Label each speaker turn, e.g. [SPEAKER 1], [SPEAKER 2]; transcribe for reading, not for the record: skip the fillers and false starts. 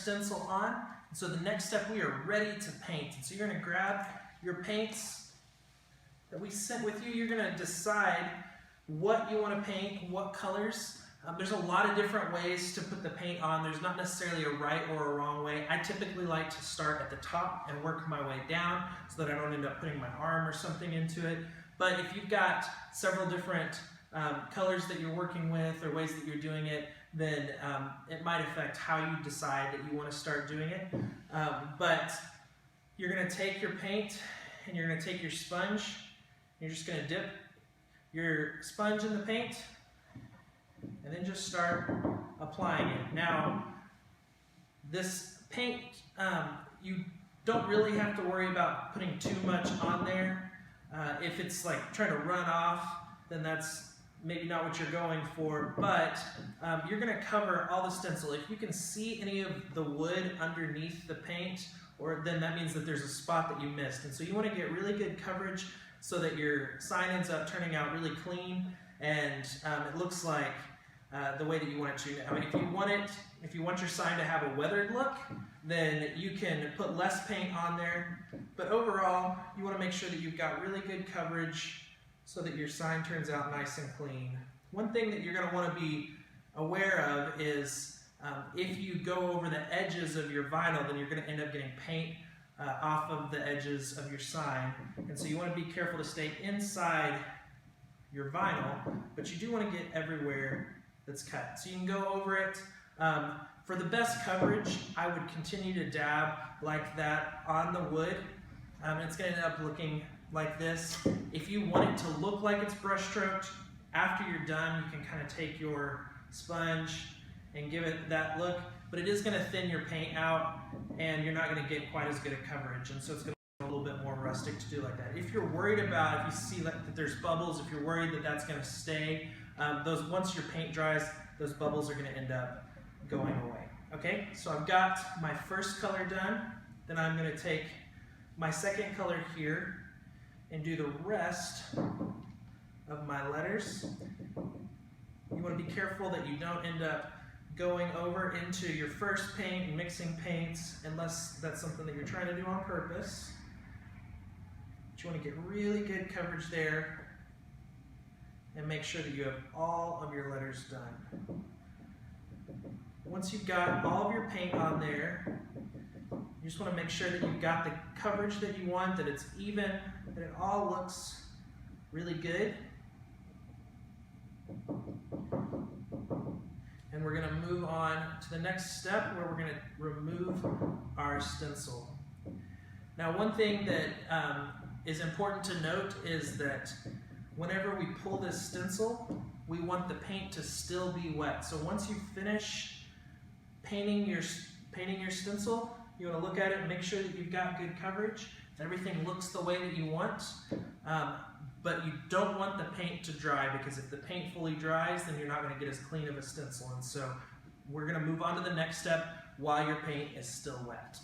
[SPEAKER 1] stencil on. So the next step, we are ready to paint. And so you're going to grab your paints that we sent with you. You're going to decide what you want to paint, what colors. There's a lot of different ways to put the paint on. There's not necessarily a right or a wrong way. I typically like to start at the top and work my way down so that I don't end up putting my arm or something into it. But if you've got several different colors that you're working with or ways that you're doing it, then it might affect how you decide that you want to start doing it. But you're going to take your paint and you're going to take your sponge. You're just going to dip your sponge in the paint and then just start applying it. Now, this paint, you don't really have to worry about putting too much on there. If it's like trying to run off, then that's maybe not what you're going for, but you're going to cover all the stencil. If you can see any of the wood underneath the paint, then that means that there's a spot that you missed. And so you want to get really good coverage so that your sign ends up turning out really clean and it looks like the way that you want it to. I mean, if you want your sign to have a weathered look, then you can put less paint on there. But overall, you want to make sure that you've got really good coverage so that your sign turns out nice and clean. One thing that you're going to want to be aware of is if you go over the edges of your vinyl, then you're going to end up getting paint off of the edges of your sign. And so you want to be careful to stay inside your vinyl, but you do want to get everywhere that's cut. So you can go over it. For the best coverage, I would continue to dab like that on the wood. It's going to end up looking like this. If you want it to look like it's brush stroked, after you're done, you can kind of take your sponge and give it that look, but it is going to thin your paint out and you're not going to get quite as good a coverage, and so it's going to be a little bit more rustic to do like that. If you're worried about, if you see like that there's bubbles, if you're worried that that's going to stay, once your paint dries, those bubbles are going to end up going away. Okay, so I've got my first color done, then I'm going to take my second color here and do the rest of my letters. You want to be careful that you don't end up going over into your first paint and mixing paints unless that's something that you're trying to do on purpose. But you want to get really good coverage there and make sure that you have all of your letters done. Once you've got all of your paint on there, you just want to make sure that you've got the coverage that you want, that it's even, that it all looks really good. And we're going to move on to the next step where we're going to remove our stencil. Now, one thing that is important to note is that whenever we pull this stencil, we want the paint to still be wet. So once you finish painting your stencil, you want to look at it and make sure that you've got good coverage, that everything looks the way that you want. But you don't want the paint to dry, because if the paint fully dries, then you're not going to get as clean of a stencil. And so we're going to move on to the next step while your paint is still wet.